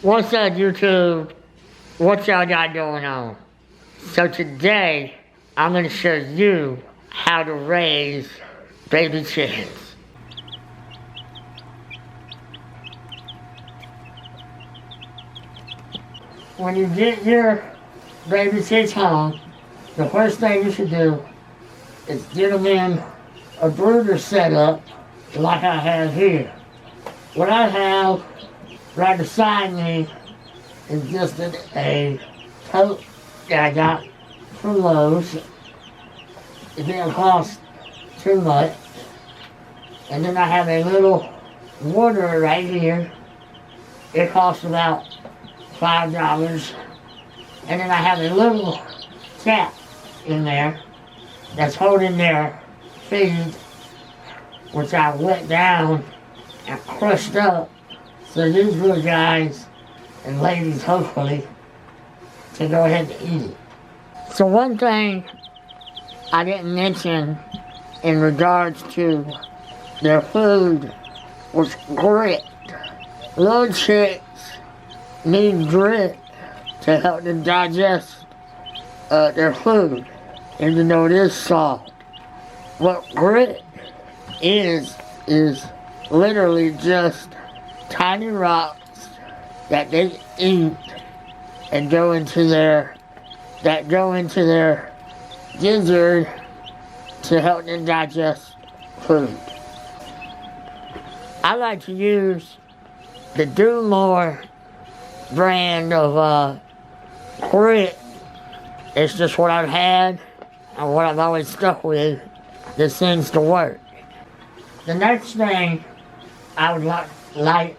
What's up, YouTube? What y'all got going on? So today, I'm gonna show you how to raise baby chickens. When you get your baby chicks home, the first thing you should do is get them in a brooder setup like I have here. What I have right beside me is just a tote that I got from Lowe's. It didn't cost too much. And then I have a little water right here. It costs about $5. And then I have a little cap in there that's holding their feed, which I wet down and crushed up. So these little guys and ladies, hopefully, can go ahead and eat it. So one thing I didn't mention in regards to their food was grit. Little chicks need grit to help them digest their food, even though it is soft. What grit is literally just tiny rocks that they eat and go into their gizzard to help them digest food. I like to use the Do More brand of grit. It's just what I've had and what I've always stuck with. This seems to work. The next thing I would like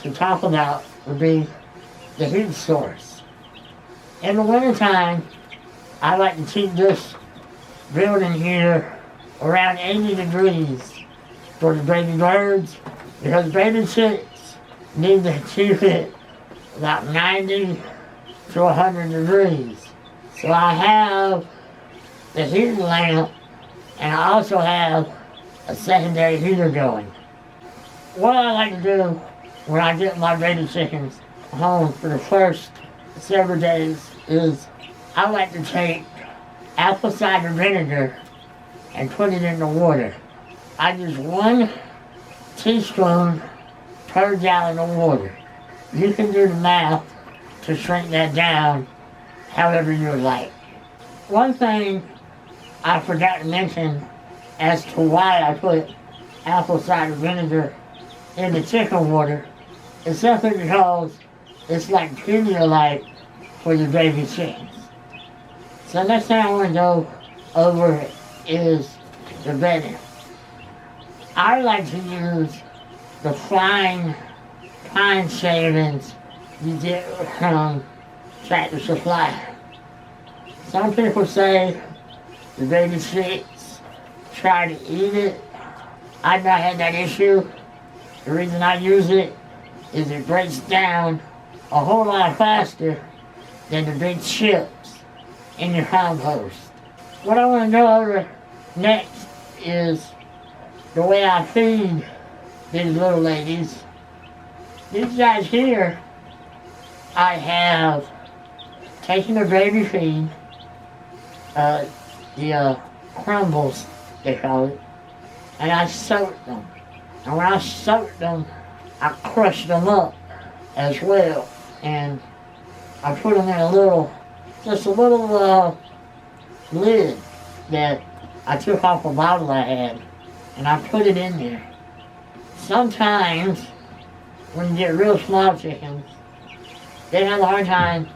to talk about would be the heat source. In the wintertime, I like to keep this building here around 80 degrees for the baby birds, because baby chicks need to keep it about 90 to 100 degrees. So I have the heating lamp, and I also have a secondary heater going. What I like to do when I get my baby chickens home for the first several days is I like to take apple cider vinegar and put it in the water. I use 1 teaspoon per gallon of water. You can do the math to shrink that down however you would like. One thing I forgot to mention as to why I put apple cider vinegar in the chicken water is simply because it's like Pedialyte for your baby chickens. So next thing I want to go over is the bedding. I like to use the fine pine shavings you get from Tractor Supply. Some people say the baby chicks try to eat it. I've not had that issue. The reason I use it is it breaks down a whole lot faster than the big chips in your compost. What I want to go over next is the way I feed these little ladies. These guys here, I have taken a baby feed, the crumbles, they call it, and I soaked them. And when I soaked them, I crushed them up as well. And I put them in just a little lid that I took off a bottle I had, and I put it in there. Sometimes, when you get real small chickens, they have a hard time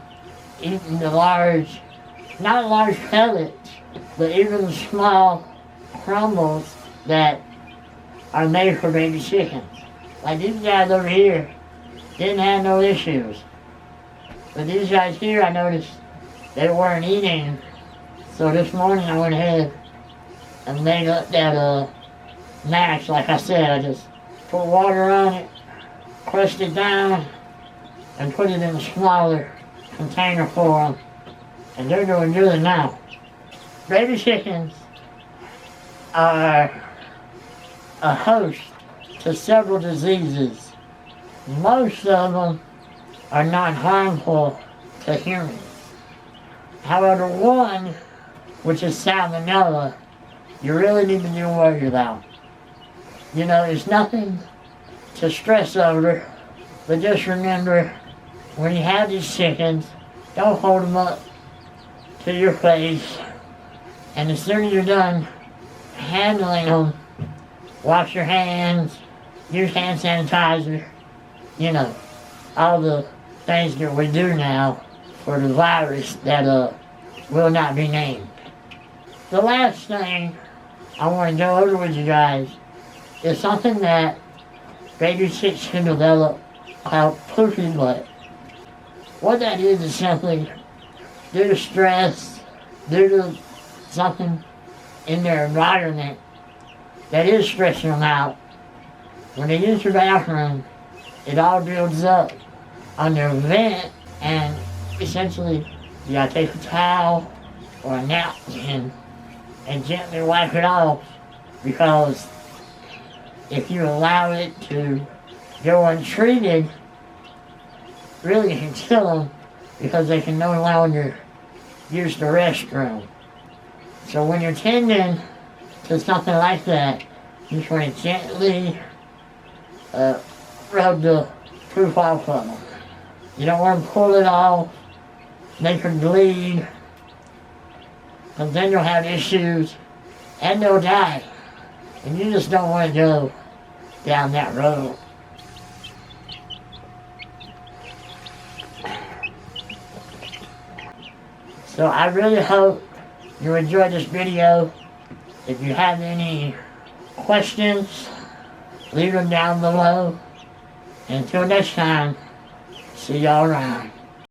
eating the not large pellets, but even the small crumbles that are made for baby chickens. Like these guys over here didn't have no issues. But these guys here, I noticed they weren't eating. So this morning I went ahead and made up that mash. Like I said, I just put water on it, crushed it down, and put it in a smaller container for them. And they're doing good now. Baby chickens are a host to several diseases. Most of them are not harmful to humans. However, one, which is salmonella, you really need to be worried about. You know, there's nothing to stress over, but just remember, when you have these chickens, don't hold them up to your face, and as soon as you're done handling them, wash your hands, use hand sanitizer, you know, all the things that we do now for the virus that will not be named. The last thing I want to go over with you guys is something that baby chicks can develop called poopy butt. What that is simply due to stress, due to something in their environment that is stressing them out. When they use the bathroom, it all builds up on their vent, and essentially you gotta take a towel or a napkin and gently wipe it off, because if you allow it to go untreated, really it can kill them, because they can no longer use the restroom. So when you're tending to something like that, you just want to gently rub the poop off of them. You don't want to pull it off, they could bleed, because then you'll have issues and they'll die. And you just don't want to go down that road. So I really hope you enjoyed this video. If you have any questions, leave them down below. Until next time, see y'all around.